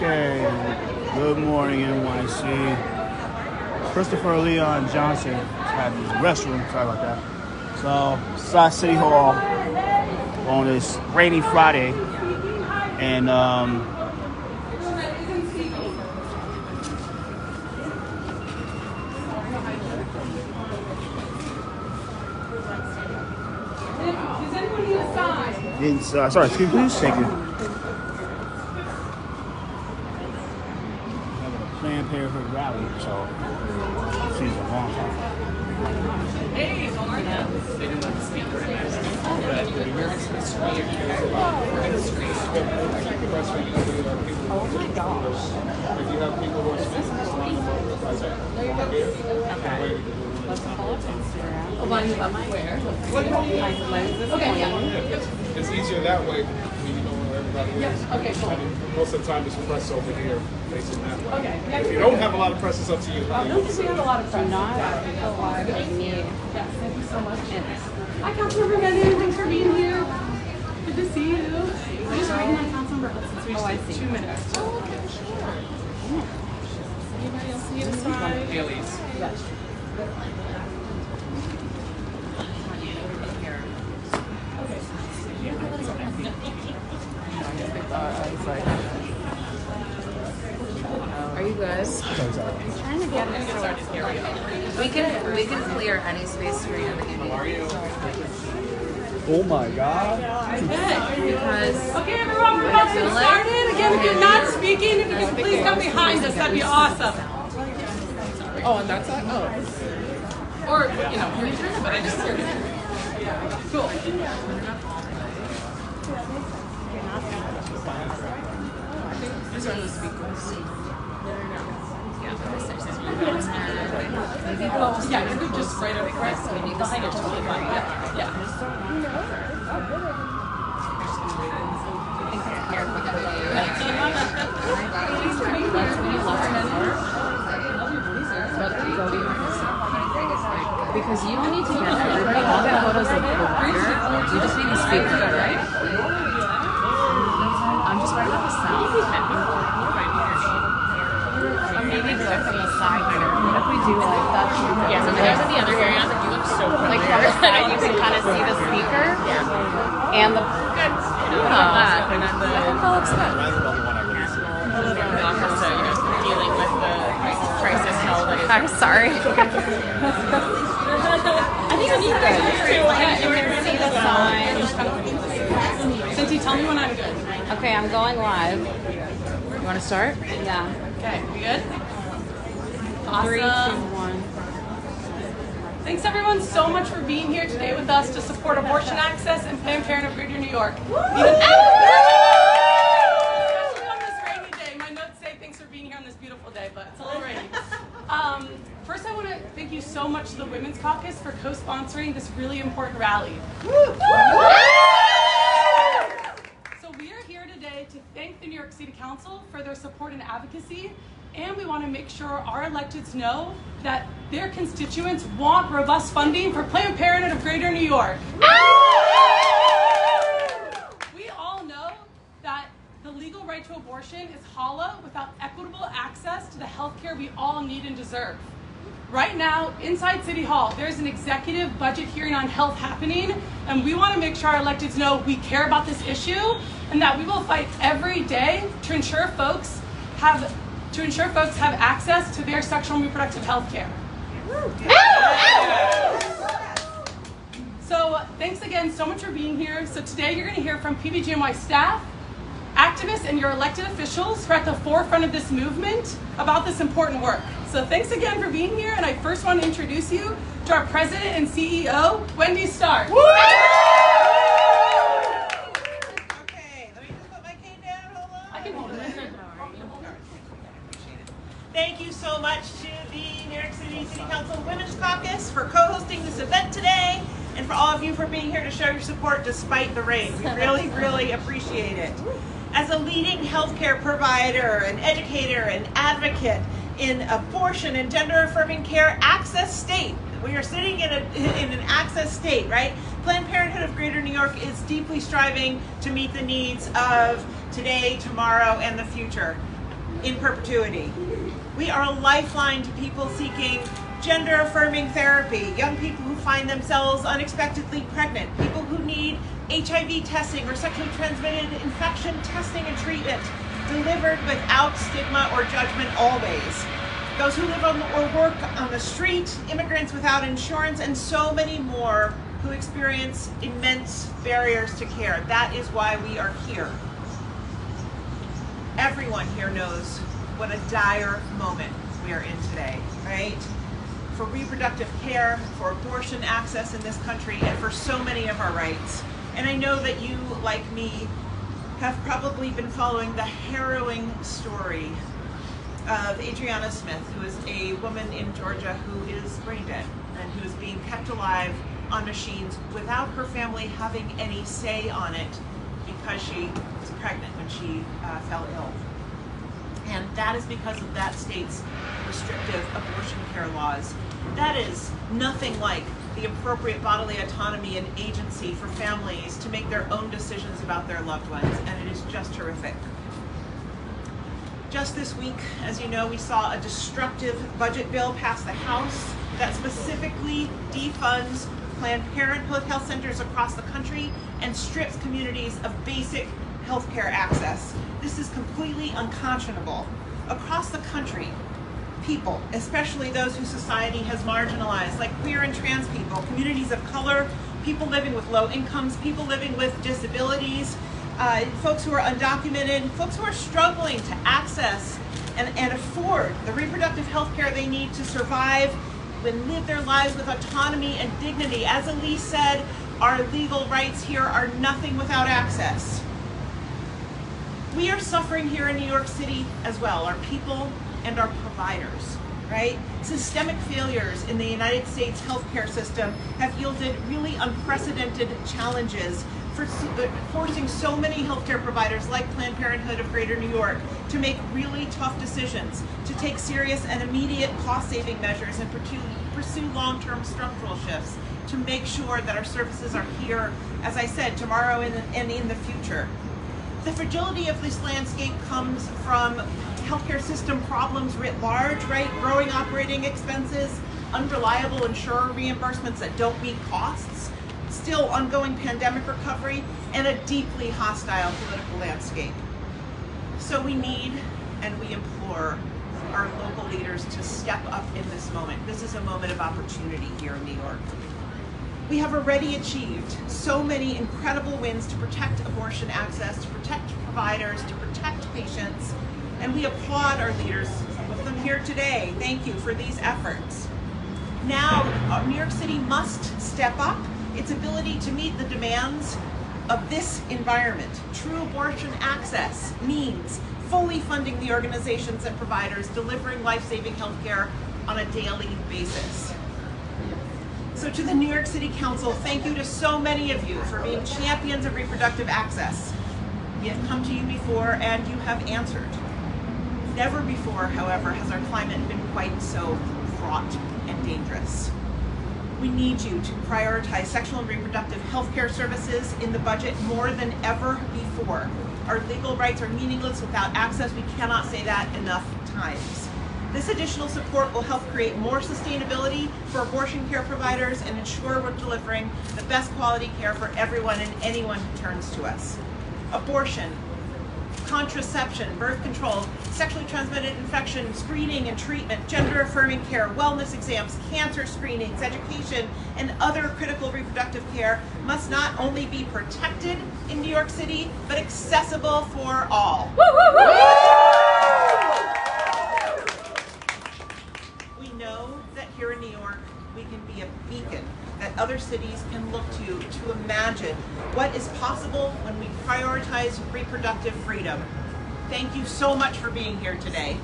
Okay, good morning, NYC. Christopher Leon Johnson had his restroom, sorry about that. So, South City Hall on this rainy Friday, and sorry, excuse me, please. Thank you. Planned Parenthood rally, so she's a long time. Hey, how are you? They didn't let the speaker in. Oh my gosh. If you have people who are speaking, just line them up with the president. Okay. Let's pull up Instagram. Oh, line them up where? Okay. It's easier that way when you know where everybody is. Okay, cool. Most of the time, it's press over here, facing that way. Okay. If you don't have a lot of press, it's up to you. I don't think we have a lot of press. Not a lot of me. Yes, Thank you so much. Hi, Councilmember Bennett. Thanks for being here. Good to see you. We're just waiting on Councilmember since we just have 2 minutes. Oh, okay. Anybody else need a side? Haley's. Yes. Are you good? Sorry. I'm trying to get it so we can clear any space for you that you need. Oh my God. Because Okay, everyone, we're about to get started. Again, if you're not speaking, if you could please come behind us, that'd be awesome. Oh, on that side? Oh. Or, you know, but I just heard it. Cool. these are the speakers. Yeah, you could just right over behind it, totally fine. Yeah. Because you don't need to get everybody all the photos of the provider. You just need the speaker, right? I'm just right about the sound. Or maybe go from the side here. What if we do like that? Yeah, so there's in the other area that you look so Like from the side, you can kind of see the speaker and the. good. Oh, And then the that looks good. office, so, dealing with the crisis held. I'm sorry. I think you need that too. You can see the sign. Cynthia, tell me when I'm good. Okay, I'm going live. You want to start? Yeah. Okay, we good? 3, 2, Awesome. 1. Thanks everyone so much for being here today with us to support abortion access and Planned Parenthood of Greater New York. Especially on this rainy day. My notes say thanks for being here on this beautiful day, but it's a little rainy. First, I want to thank you so much to the Women's Caucus for co-sponsoring this really important rally. So we are here today to thank the New York City Council for their support and advocacy, and we want to make sure our electeds know that their constituents want robust funding for Planned Parenthood of Greater New York. We all know that the legal right to abortion is hollow without equitable access to the health care we all need and deserve. Right now, inside City Hall, there's an executive budget hearing on health happening, and we want to make sure our electeds know we care about this issue and that we will fight every day to ensure folks have access to their sexual and reproductive health care. So thanks again so much for being here. So today you're going to hear from PBGNY staff, activists, and your elected officials who are at the forefront of this movement about this important work. So thanks again for being here, and I first want to introduce you to our president and CEO, Wendy Stark. Okay, let me just put my cane down, hold on. I can hold it. Thank you so much to the New York City City Council Women's Caucus for co-hosting this event today, and for all of you for being here to show your support despite the rain. We really, really appreciate it. As a leading healthcare provider, an educator, an advocate in abortion and gender-affirming care access state, we are sitting in an access state, right? Planned Parenthood of Greater New York is deeply striving to meet the needs of today, tomorrow, and the future. in perpetuity. We are a lifeline to people seeking gender-affirming therapy, young people who find themselves unexpectedly pregnant, people who need HIV testing or sexually transmitted infection testing and treatment delivered without stigma or judgment always. Those who live on or work on the street, immigrants without insurance, and so many more who experience immense barriers to care. That is why we are here. Everyone here knows what a dire moment we are in today, right? For reproductive care, for abortion access in this country, and for so many of our rights. And I know that you, like me, have probably been following the harrowing story of Adriana Smith, who is a woman in Georgia who is brain dead and who is being kept alive on machines without her family having any say on it because she was pregnant when she fell ill. And that is because of that state's restrictive abortion care laws. That is nothing like the appropriate bodily autonomy and agency for families to make their own decisions about their loved ones, and it is just horrific. Just this week, as you know, we saw a destructive budget bill pass the House that specifically defunds Planned Parenthood health centers across the country and strips communities of basic healthcare access. This is completely unconscionable. Across the country, people, especially those whose society has marginalized, like queer and trans people, communities of color, people living with low incomes, people living with disabilities, folks who are undocumented, folks who are struggling to access and afford the reproductive health care they need to survive and live their lives with autonomy and dignity. As Elise said, our legal rights here are nothing without access. We are suffering here in New York City as well, our people and our providers, right? Systemic failures in the United States healthcare system have yielded really unprecedented challenges for forcing so many healthcare providers like Planned Parenthood of Greater New York to make really tough decisions, to take serious and immediate cost-saving measures and pursue long-term structural shifts to make sure that our services are here, as I said, tomorrow and in the future. The fragility of this landscape comes from healthcare system problems writ large, right? Growing operating expenses, unreliable insurer reimbursements that don't meet costs, still ongoing pandemic recovery, and a deeply hostile political landscape. So we need and we implore our local leaders to step up in this moment. This is a moment of opportunity here in New York. We have already achieved so many incredible wins to protect abortion access, to protect providers, to protect patients, and we applaud our leaders with them here today. Thank you for these efforts. Now, New York City must step up its ability to meet the demands of this environment. True abortion access means fully funding the organizations and providers delivering life-saving health care on a daily basis. So to the New York City Council, thank you to so many of you for being champions of reproductive access. We have come to you before and you have answered. Never before, however, has our climate been quite so fraught and dangerous. We need you to prioritize sexual and reproductive health care services in the budget more than ever before. Our legal rights are meaningless without access. We cannot say that enough times. This additional support will help create more sustainability for abortion care providers and ensure we're delivering the best quality care for everyone and anyone who turns to us. Abortion, contraception, birth control, sexually transmitted infection, screening and treatment, gender-affirming care, wellness exams, cancer screenings, education, and other critical reproductive care must not only be protected in New York City, but accessible for all. We know that here in New York, we can be a beacon that other cities can look to imagine what is possible when we prioritize reproductive freedom. Thank you so much for being here today.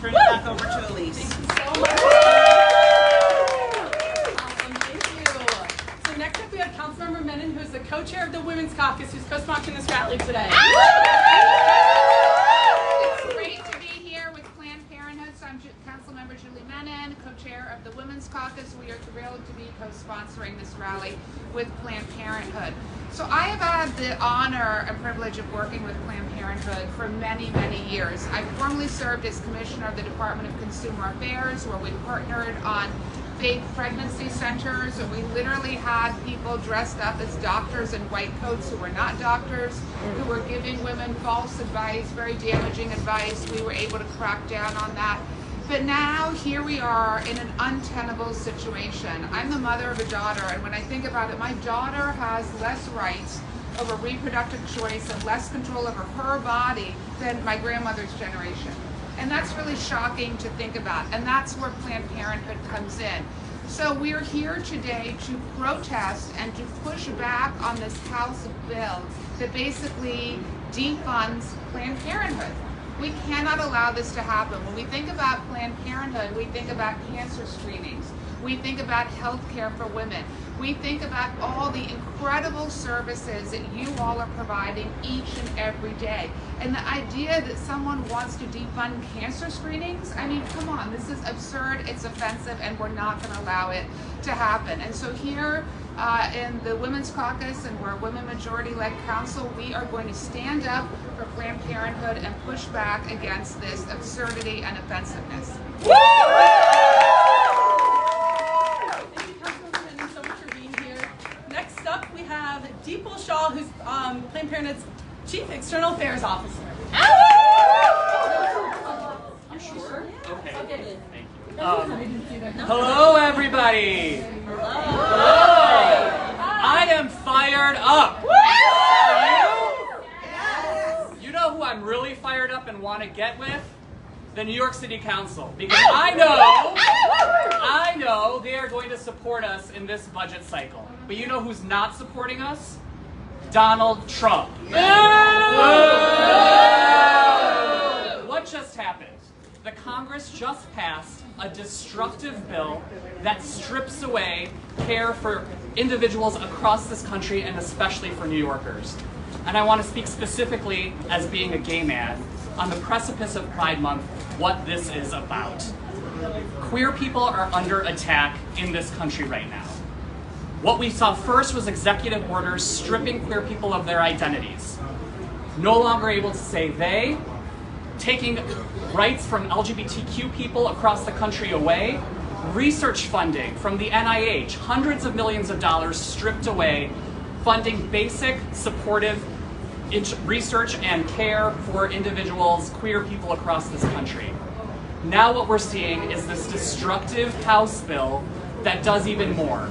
Turn it back over to Elise. Thank you so much. Awesome, thank you. So next up we have Councilmember Menon, who is the co-chair of the Women's Caucus, who's co-sponsoring this rally today. It's great to be here with Planned Parenthood. So I'm Councilmember Julie Menon, co-chair of the Women's Caucus. We are thrilled to be co-sponsoring this rally with Planned Parenthood. So I have had the honor and privilege of working with Planned Parenthood for many, many years. I formerly served as Commissioner of the Department of Consumer Affairs, where we partnered on fake pregnancy centers, and we literally had people dressed up as doctors in white coats who were not doctors, who were giving women false advice, very damaging advice. We were able to crack down on that. But now here we are in an untenable situation. I'm the mother of a daughter, and when I think about it, my daughter has less rights over reproductive choice and less control over her body than my grandmother's generation. And that's really shocking to think about, and that's where Planned Parenthood comes in. So we're here today to protest and to push back on this House bill that basically defunds Planned Parenthood. We cannot allow this to happen. When we think about Planned Parenthood, we think about cancer screenings. We think about health care for women. We think about all the incredible services that you all are providing each and every day. And the idea that someone wants to defund cancer screenings, I mean, come on, this is absurd, it's offensive, and we're not going to allow it to happen. And so here in the Women's Caucus, and we're a women majority-led council, we are going to stand up for Planned Parenthood and push back against this absurdity and offensiveness. Thank you, Councilwoman, so much for being here. Next up, we have Deepal Shah, who's Planned Parenthood's Chief External Affairs Officer. You sure? Okay. Thank you. Hello, everybody. Hello. I am fired up. You know who I'm really fired up and want to get with? The New York City Council, because I know they are going to support us in this budget cycle. But you know who's not supporting us? Donald Trump. What just happened? The Congress just passed a destructive bill that strips away care for individuals across this country, and especially for New Yorkers. And I want to speak specifically, as being a gay man, on the precipice of Pride Month, what this is about. Queer people are under attack in this country right now. What we saw first was executive orders stripping queer people of their identities. No longer able to say they, taking rights from LGBTQ people across the country away, research funding from the NIH, hundreds of millions of dollars stripped away, funding basic supportive research and care for individuals, queer people across this country. Now what we're seeing is this destructive House bill that does even more,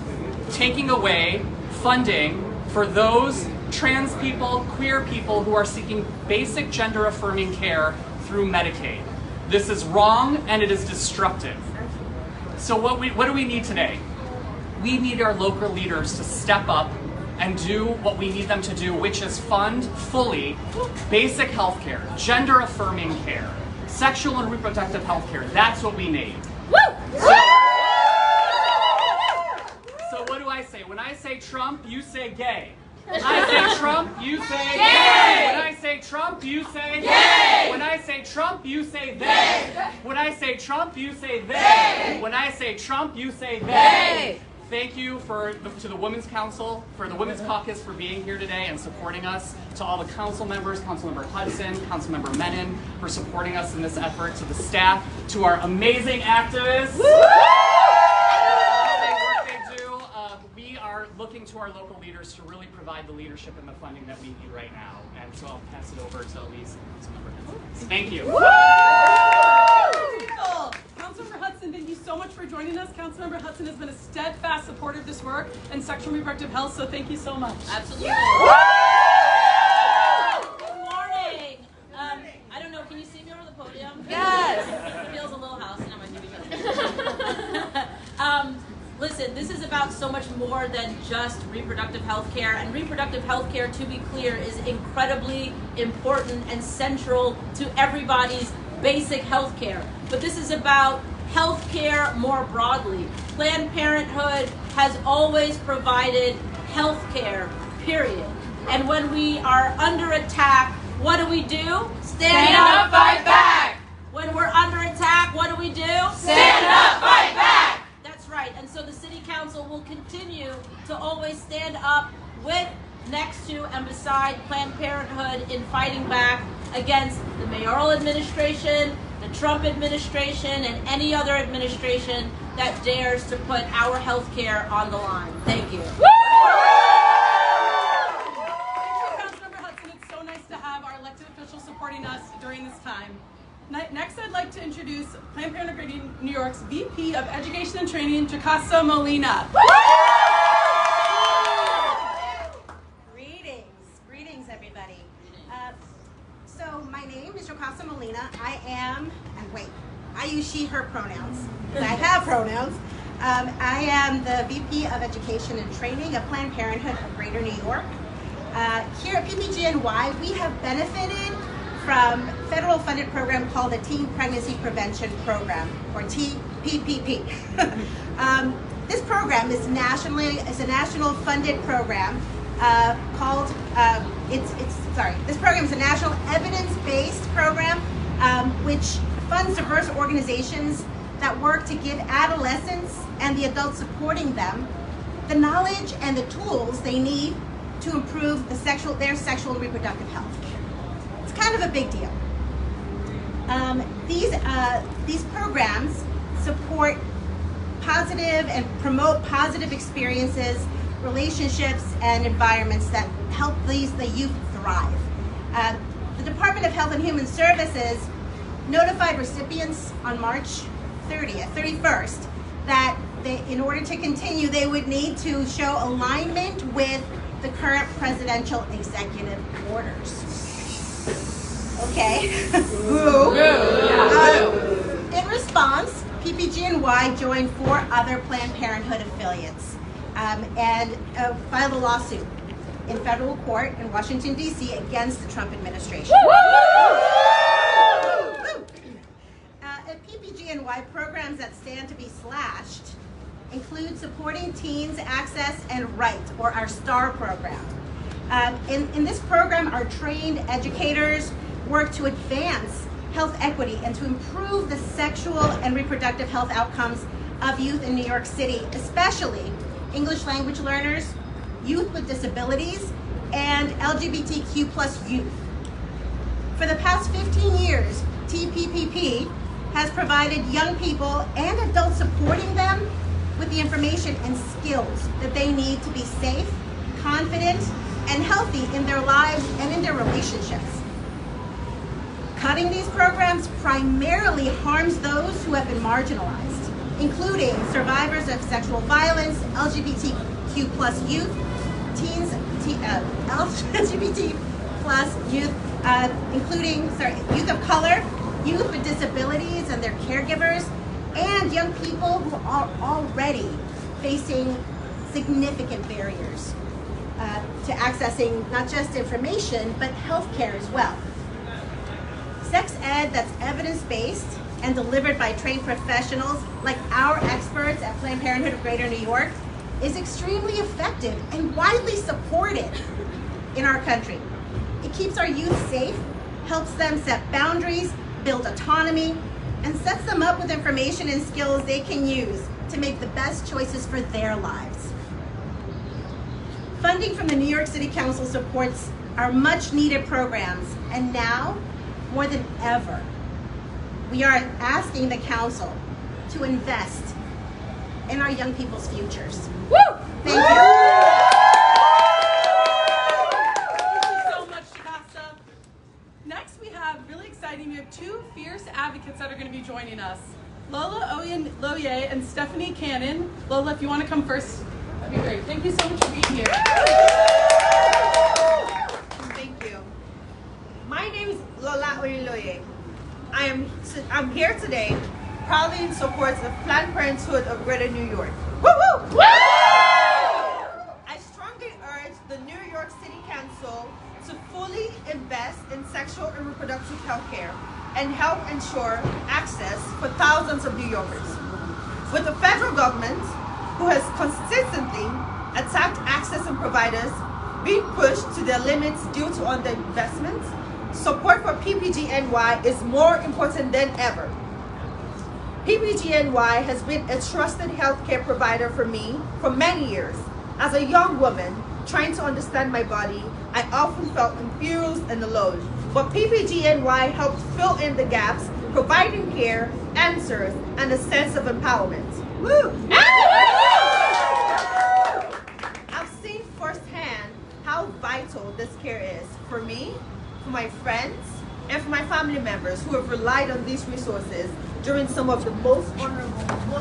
taking away funding for those trans people, queer people who are seeking basic gender-affirming care through Medicaid. This is wrong and it is destructive. So what do we need today? We need our local leaders to step up and do what we need them to do, which is fund fully basic health care, gender-affirming care, sexual and reproductive health care. That's what we need. So what do I say? When I say Trump, you say gay. When I say Trump, you say gay. When I say Trump, you say gay. When I say Trump, you say they. When I say Trump, you say they. When I say Trump, you say they. Thank you to the Women's Council, for the Women's Caucus for being here today and supporting us. To all the council members, Councilmember Hudson, Councilmember Menon, for supporting us in this effort. To the staff, to our amazing activists. We are looking to our local leaders to really provide the leadership and the funding that we need right now. And so I'll pass it over to Elise and Councilmember Hudson. Thank you. Councilmember Hudson, thank you so much for joining us. Councilmember Hudson has been a steadfast supporter of this work and sexual and reproductive health, so thank you so much. Absolutely. Good morning. I don't know, can you see me over the podium? Yes. It feels a little house and I'm a TV. Listen, this is about so much more than just reproductive health care. And reproductive health care, to be clear, is incredibly important and central to everybody's basic health care. But this is about health care more broadly. Planned Parenthood has always provided health care, period. And when we are under attack, what do? Stand up, fight back! When we're under attack, what do? Stand up, fight back! That's right, and so the City Council will continue to always stand up with next Parenthood in fighting back against the mayoral administration, the Trump administration, and any other administration that dares to put our health care on the line. Thank you. Thank you, Councilmember Hudson. It's so nice to have our elected officials supporting us during this time. Next, I'd like to introduce Planned Parenthood of Greater New York's VP of Education and Training, Jocasta Molina. Greetings, everybody. So my name is Jocasta Molina. I use she, her pronouns, because I have pronouns. I am the VP of Education and Training of Planned Parenthood of Greater New York. Here at PPGNY, we have benefited from federal funded program called the Teen Pregnancy Prevention Program, or TPPP. This program is a national funded program this program is a national evidence-based program which funds diverse organizations that work to give adolescents and the adults supporting them the knowledge and the tools they need to improve their sexual and reproductive health. It's kind of a big deal. These programs support positive and promote positive experiences, relationships, and environments that help the youth thrive. The Department of Health and Human Services notified recipients on March 31st, that in order to continue, they would need to show alignment with the current presidential executive orders. Okay. In response, PPGNY joined 4 other Planned Parenthood affiliates and filed a lawsuit in federal court in Washington, D.C. against the Trump administration. At PPGNY, programs that stand to be slashed include supporting teens access and right, or our STAR program. In this program, our trained educators work to advance health equity and to improve the sexual and reproductive health outcomes of youth in New York City, especially English language learners, youth with disabilities, and LGBTQ+ youth. For the past 15 years, TPPP has provided young people and adults supporting them with the information and skills that they need to be safe, confident, and healthy in their lives and in their relationships. Cutting these programs primarily harms those who have been marginalized, including survivors of sexual violence, LGBTQ+ youth, teens, LGBT+ youth, including youth of color, youth with disabilities and their caregivers, and young people who are already facing significant barriers to accessing not just information, but healthcare as well. Sex ed that's evidence-based and delivered by trained professionals like our experts at Planned Parenthood of Greater New York is extremely effective and widely supported in our country. It keeps our youth safe, helps them set boundaries, build autonomy, and sets them up with information and skills they can use to make the best choices for their lives. Funding from the New York City Council supports our much needed programs, and now, more than ever, we are asking the council to invest in our young people's futures. Woo! Thank you. Thank you so much, Jocasta. Next, we have really exciting. We have 2 fierce advocates that are going to be joining us. Lola Oyen-Loye and Stephanie Cannon. Lola, if you want to come first, that'd be great. Thank you so much for being here. Thank you. My name is Lola Oyen-Loye. I'm here today proudly in support of Planned Parenthood of Greater New York. Woo-woo! I strongly urge the New York City Council to fully invest in sexual and reproductive health care and help ensure access for thousands of New Yorkers. With the federal government, who has consistently attacked access and providers being pushed to their limits due to underinvestment, support for PPGNY is more important than ever. PPGNY has been a trusted healthcare provider for me for many years. As a young woman trying to understand my body, I often felt confused and alone. But PPGNY helped fill in the gaps, providing care, answers, and a sense of empowerment. Woo! I've seen firsthand how vital this care is for me, for my friends, and for my family members who have relied on these resources during some of the most vulnerable